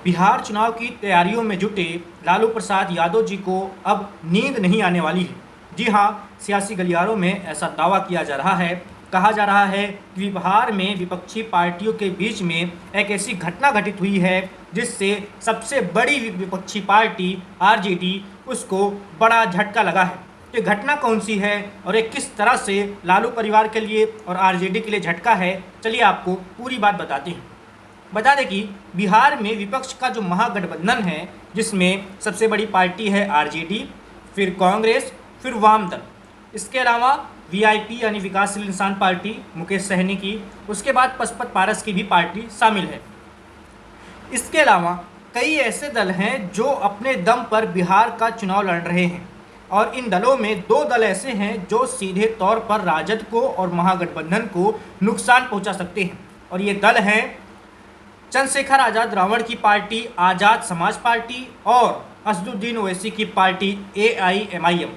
बिहार चुनाव की तैयारियों में जुटे लालू प्रसाद यादव जी को अब नींद नहीं आने वाली है। जी हाँ, सियासी गलियारों में ऐसा दावा किया जा रहा है। कहा जा रहा है कि बिहार में विपक्षी पार्टियों के बीच में एक ऐसी घटना घटित हुई है जिससे सबसे बड़ी विपक्षी पार्टी आरजेडी उसको बड़ा झटका लगा है। ये घटना कौन सी है और ये किस तरह से लालू परिवार के लिए और आरजेडी के लिए झटका है, चलिए आपको पूरी बात बताते हैं। बता दें कि बिहार में विपक्ष का जो महागठबंधन है, जिसमें सबसे बड़ी पार्टी है आरजेडी, फिर कांग्रेस, फिर वाम दल, इसके अलावा वीआईपी यानी विकासशील इंसान पार्टी मुकेश सहनी की, उसके बाद पशुपत पारस की भी पार्टी शामिल है। इसके अलावा कई ऐसे दल हैं जो अपने दम पर बिहार का चुनाव लड़ रहे हैं और इन दलों में दो दल ऐसे हैं जो सीधे तौर पर राजद को और महागठबंधन को नुकसान पहुंचा सकते हैं और ये दल हैं चंद्रशेखर आज़ाद रावण की पार्टी आज़ाद समाज पार्टी और असदुद्दीन ओवैसी की पार्टी एआईएमआईएम।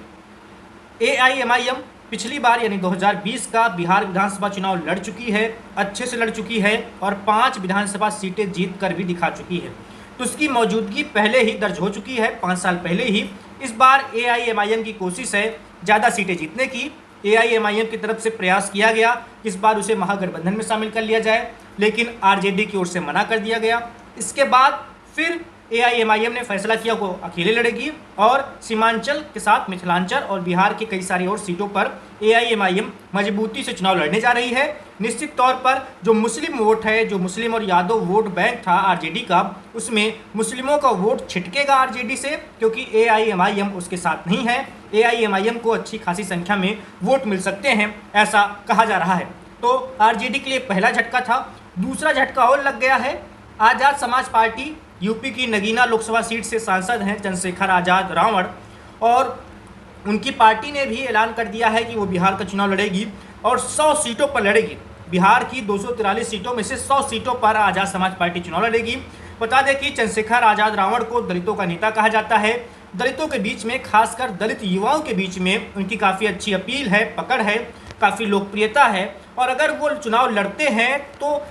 एआईएमआईएम पिछली बार यानी 2020 का बिहार विधानसभा चुनाव लड़ चुकी है, अच्छे से लड़ चुकी है और 5 विधानसभा सीटें जीत कर भी दिखा चुकी है। तो उसकी मौजूदगी पहले ही दर्ज हो चुकी है, 5 साल पहले ही। इस बार एआईएमआईएम की कोशिश है ज़्यादा सीटें जीतने की। एआईएमआईएम की तरफ से प्रयास किया गया कि इस बार उसे महागठबंधन में शामिल कर लिया जाए, लेकिन आरजेडी की ओर से मना कर दिया गया। इसके बाद फिर एआईएमआईएम ने फैसला किया वो अकेले लड़ेगी और सीमांचल के साथ मिथिलांचल और बिहार की कई सारी और सीटों पर एआईएमआईएम मजबूती से चुनाव लड़ने जा रही है। निश्चित तौर पर जो मुस्लिम वोट है, जो मुस्लिम और यादव वोट बैंक था आरजेडी का, उसमें मुस्लिमों का वोट छिटकेगा आरजेडी से, क्योंकि एआईएमआईएम उसके साथ नहीं है। एआईएमआईएम को अच्छी खासी संख्या में वोट मिल सकते हैं, ऐसा कहा जा रहा है। तो आरजेडी के लिए पहला झटका था। दूसरा झटका और लग गया है। आज़ाद समाज पार्टी यूपी की नगीना लोकसभा सीट से सांसद हैं चंद्रशेखर आज़ाद रावण और उनकी पार्टी ने भी ऐलान कर दिया है कि वो बिहार का चुनाव लड़ेगी और 100 सीटों पर लड़ेगी। बिहार की 243 सीटों में से 100 सीटों पर आज़ाद समाज पार्टी चुनाव लड़ेगी। बता दें कि चंद्रशेखर आज़ाद रावण को दलितों का नेता कहा जाता है। दलितों के बीच में, खासकर दलित युवाओं के बीच में उनकी काफ़ी अच्छी अपील है, पकड़ है, काफ़ी लोकप्रियता है और अगर वो चुनाव लड़ते हैं तो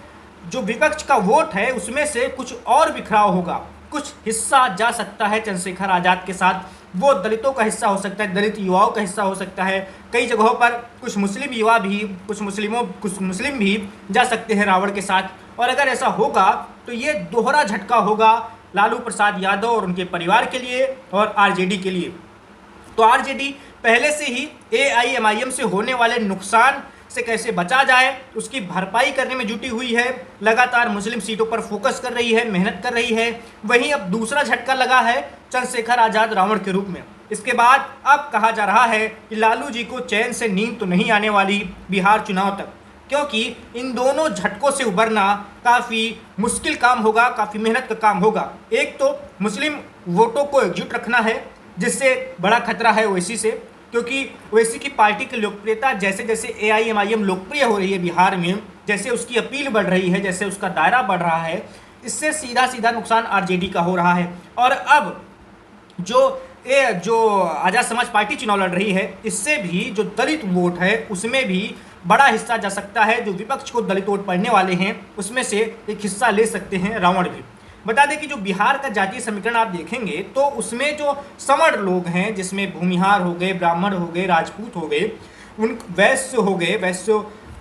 जो विपक्ष का वोट है उसमें से कुछ और बिखराव होगा, कुछ हिस्सा जा सकता है चंद्रशेखर आज़ाद के साथ। वो दलितों का हिस्सा हो सकता है, दलित युवाओं का हिस्सा हो सकता है। कई जगहों पर कुछ मुस्लिम युवा भी, कुछ मुस्लिम भी जा सकते हैं रावण के साथ। और अगर ऐसा होगा तो ये दोहरा झटका होगा लालू प्रसाद यादव और उनके परिवार के लिए और आरजेडी के लिए। तो आरजेडी पहले से ही एआईएमआईएम से होने वाले नुकसान से कैसे बचा जाए उसकी भरपाई करने में जुटी हुई है। लगातार मुस्लिम सीटों पर फोकस कर रही है, मेहनत कर रही है। वहीं अब दूसरा झटका लगा है चंद्रशेखर आज़ाद रावण के रूप में। इसके बाद अब कहा जा रहा है कि लालू जी को चैन से नींद तो नहीं आने वाली बिहार चुनाव तक, क्योंकि इन दोनों झटकों से उबरना काफ़ी मुश्किल काम होगा, काफ़ी मेहनत का काम होगा। एक तो मुस्लिम वोटों को एकजुट रखना है, जिससे बड़ा खतरा है ओवैसी से, क्योंकि ओवैसी की पार्टी की लोकप्रियता जैसे जैसे एआईएमआईएम लोकप्रिय हो रही है बिहार में, जैसे उसकी अपील बढ़ रही है, जैसे उसका दायरा बढ़ रहा है, इससे सीधा सीधा नुकसान आरजेडी का हो रहा है। और अब जो आज़ाद समाज पार्टी चुनाव लड़ रही है, इससे भी जो दलित वोट है उसमें भी बड़ा हिस्सा जा सकता है। जो विपक्ष को दलित वोट पड़ने वाले हैं उसमें से एक हिस्सा ले सकते हैं रावण भी। बता दें कि जो बिहार का जातीय समीकरण आप देखेंगे तो उसमें जो सवर्ण लोग हैं, जिसमें भूमिहार हो गए, ब्राह्मण हो गए, राजपूत हो गए, उन वैश्य हो गए,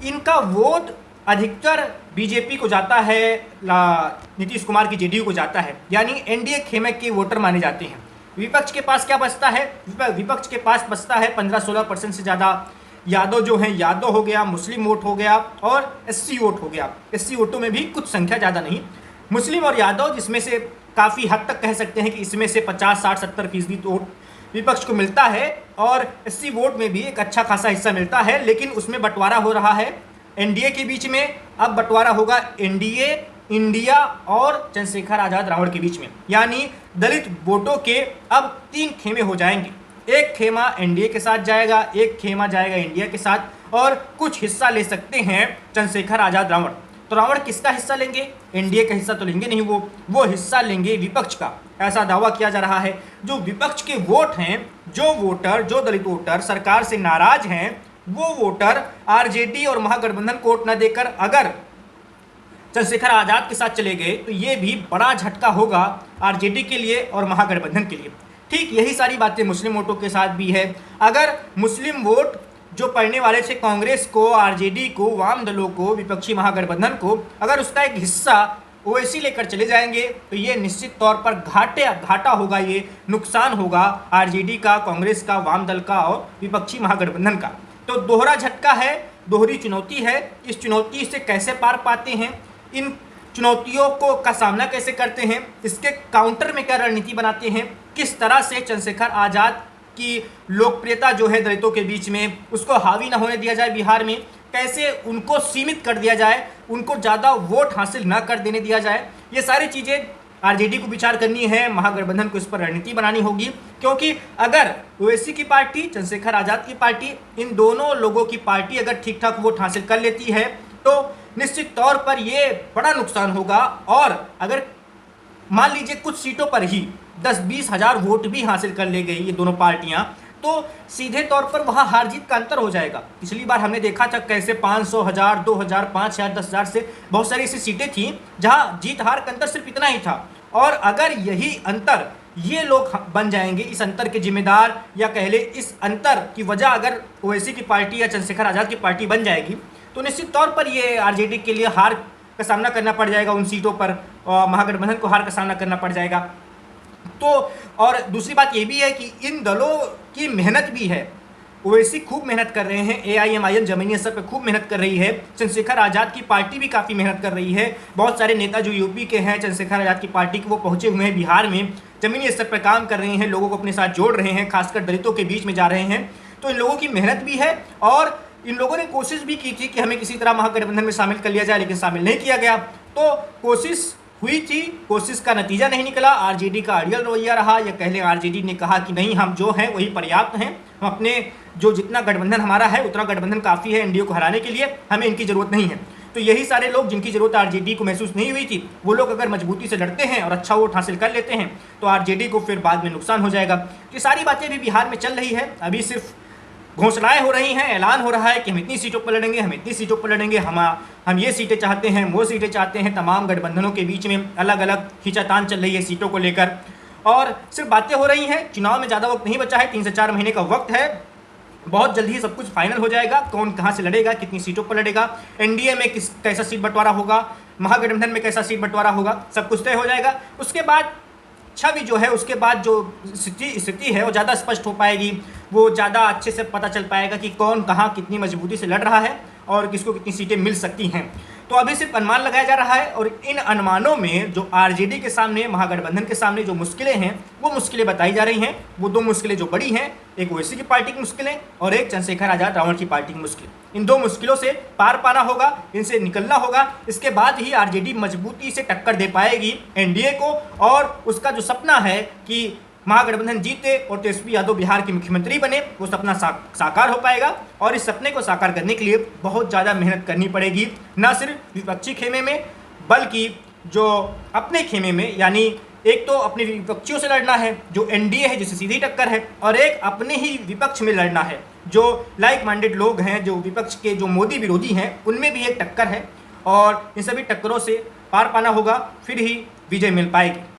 इनका वोट अधिकतर बीजेपी को जाता है, नीतीश कुमार की जेडीयू को जाता है, यानी एनडीए खेमे के वोटर माने जाते हैं। विपक्ष के पास क्या बचता है? विपक्ष के पास बचता है 15-16% से ज़्यादा यादव जो हैं, यादव हो गया, मुस्लिम वोट हो गया और एससी वोट हो गया। एससी वोटों में भी कुछ संख्या ज़्यादा नहीं, मुस्लिम और यादव, जिसमें से काफ़ी हद तक कह सकते हैं कि इसमें से 50-60-70% वोट विपक्ष को मिलता है और एससी वोट में भी एक अच्छा खासा हिस्सा मिलता है। लेकिन उसमें बंटवारा हो रहा है एनडीए के बीच में। अब बंटवारा होगा एनडीए, इंडिया और चंद्रशेखर आज़ाद रावण के बीच में, यानी दलित वोटों के अब 3 खेमे हो जाएंगे। एक खेमा एनडीए के साथ जाएगा, एक खेमा जाएगा इंडिया के साथ और कुछ हिस्सा ले सकते हैं चंद्रशेखर आज़ाद रावण। तो रावण किसका हिस्सा लेंगे? एनडीए का हिस्सा तो लेंगे नहीं, वो हिस्सा लेंगे विपक्ष का, ऐसा दावा किया जा रहा है। जो विपक्ष के वोट हैं, जो दलित वोटर सरकार से नाराज हैं, वो वोटर आरजेडी और महागठबंधन को वोट न देकर अगर चंद्रशेखर आज़ाद के साथ चले गए तो ये भी बड़ा झटका होगा आरजेडी के लिए और महागठबंधन के लिए। ठीक यही सारी बातें मुस्लिम वोटों के साथ भी है। अगर मुस्लिम वोट जो पड़ने वाले थे कांग्रेस को, आरजेडी को, वाम दलों को, विपक्षी महागठबंधन को, अगर उसका एक हिस्सा ओवैसी लेकर चले जाएंगे तो ये निश्चित तौर पर घाटा होगा, ये नुकसान होगा आरजेडी का, कांग्रेस का, वाम दल का और विपक्षी महागठबंधन का। तो दोहरा झटका है, दोहरी चुनौती है। इस चुनौती से कैसे पार पाते हैं, इन चुनौतियों को का सामना कैसे करते हैं, इसके काउंटर में क्या रणनीति बनाते हैं, किस तरह से चंद्रशेखर आज़ाद की लोकप्रियता जो है दलितों के बीच में उसको हावी ना होने दिया जाए बिहार में, कैसे उनको सीमित कर दिया जाए, उनको ज़्यादा वोट हासिल ना कर देने दिया जाए, ये सारी चीज़ें आरजेडी को विचार करनी है, महागठबंधन को इस पर रणनीति बनानी होगी। क्योंकि अगर ओवैसी की पार्टी, चंद्रशेखर आज़ाद की पार्टी, इन दोनों लोगों की पार्टी अगर ठीक ठाक वोट हासिल कर लेती है तो निश्चित तौर पर ये बड़ा नुकसान होगा। और अगर मान लीजिए कुछ सीटों पर ही 10-20 हज़ार वोट भी हासिल कर ले गई ये दोनों पार्टियां, तो सीधे तौर पर वहाँ हार जीत का अंतर हो जाएगा। पिछली बार हमने देखा था कैसे 500, 1000, 2000, 5000, 10,000 से बहुत सारी ऐसी सीटें थीं जहाँ जीत हार का अंतर सिर्फ इतना ही था। और अगर यही अंतर ये लोग बन जाएंगे, इस अंतर के जिम्मेदार या कह ले इस अंतर की वजह अगर ओवैसी की पार्टी या चंद्रशेखर आज़ाद की पार्टी बन जाएगी तो निश्चित तौर पर ये आरजेडी के लिए हार का सामना करना पड़ जाएगा उन सीटों पर, और महागठबंधन को हार का सामना करना पड़ जाएगा। तो और दूसरी बात ये भी है कि इन दलों की मेहनत भी है, ओवैसी खूब मेहनत कर रहे हैं, एआईएमआईएम जमीनी स्तर पर खूब मेहनत कर रही है, चंद्रशेखर आज़ाद की पार्टी भी काफ़ी मेहनत कर रही है। बहुत सारे नेता जो यूपी के हैं चंद्रशेखर आज़ाद की पार्टी के, वो पहुंचे हुए हैं बिहार में, जमीनी स्तर पर काम कर रहे हैं, लोगों को अपने साथ जोड़ रहे हैं, खासकर दलितों के बीच में जा रहे हैं। तो इन लोगों की मेहनत भी है और इन लोगों ने कोशिश भी की थी कि हमें किसी तरह महागठबंधन में शामिल कर लिया जाए, लेकिन शामिल नहीं किया गया। तो कोशिश हुई थी, कोशिश का नतीजा नहीं निकला, आरजेडी का अड़ियल रवैया रहा, या कह लें आरजेडी ने कहा कि नहीं हम जो हैं वही पर्याप्त हैं, हम अपने जो जितना गठबंधन हमारा है उतना गठबंधन काफ़ी है एनडीए को हराने के लिए, हमें इनकी ज़रूरत नहीं है। तो यही सारे लोग जिनकी ज़रूरत आरजेडी को महसूस नहीं हुई थी, वो लोग अगर मजबूती से लड़ते हैं और अच्छा वोट हासिल कर लेते हैं तो आरजेडी को फिर बाद में नुकसान हो जाएगा। ये सारी बातें भी बिहार में चल रही है, अभी सिर्फ घोषणाएं हो रही हैं, ऐलान हो रहा है कि हम इतनी सीटों पर लड़ेंगे, हम इतनी सीटों पर लड़ेंगे, हम ये सीटें चाहते हैं, वो सीटें चाहते हैं। तमाम गठबंधनों के बीच में अलग अलग खींचातान चल रही है सीटों को लेकर, और सिर्फ बातें हो रही हैं। चुनाव में ज़्यादा वक्त नहीं बचा है, 3 से 4 महीने का वक्त है, बहुत जल्दी ही सब कुछ फाइनल हो जाएगा, कौन कहाँ से लड़ेगा, कितनी सीटों पर लड़ेगा, एनडीए में कैसा सीट बंटवारा होगा, महागठबंधन में कैसा सीट बंटवारा होगा, सब कुछ तय हो जाएगा। उसके बाद छवि जो है, उसके बाद जो स्थिति है वो ज़्यादा स्पष्ट हो पाएगी, वो ज़्यादा अच्छे से पता चल पाएगा कि कौन कहाँ कितनी मजबूती से लड़ रहा है और किसको कितनी सीटें मिल सकती हैं। तो अभी सिर्फ अनुमान लगाया जा रहा है, और इन अनुमानों में जो आरजेडी के सामने, महागठबंधन के सामने जो मुश्किलें हैं वो मुश्किलें बताई जा रही हैं। वो 2 मुश्किलें जो बड़ी हैं, एक ओवैसी की पार्टी की मुश्किलें और एक चंद्रशेखर आज़ाद रावण की पार्टी की मुश्किल। इन 2 मुश्किलों से पार पाना होगा, इनसे निकलना होगा, इसके बाद ही आरजेडी मजबूती से टक्कर दे पाएगी एनडीए को, और उसका जो सपना है कि महागठबंधन जीते और तेजस्वी यादव बिहार के मुख्यमंत्री बने, वो सपना साकार हो पाएगा। और इस सपने को साकार करने के लिए बहुत ज़्यादा मेहनत करनी पड़ेगी, ना सिर्फ विपक्षी खेमे में बल्कि जो अपने खेमे में, यानी एक तो अपने विपक्षियों से लड़ना है जो एनडीए है जिससे सीधी टक्कर है, और एक अपने ही विपक्ष में लड़ना है जो लाइक माइंडेड लोग हैं, जो विपक्ष के जो मोदी विरोधी हैं, उनमें भी एक टक्कर है। और इन सभी टक्करों से पार पाना होगा, फिर ही विजय मिल पाएगी।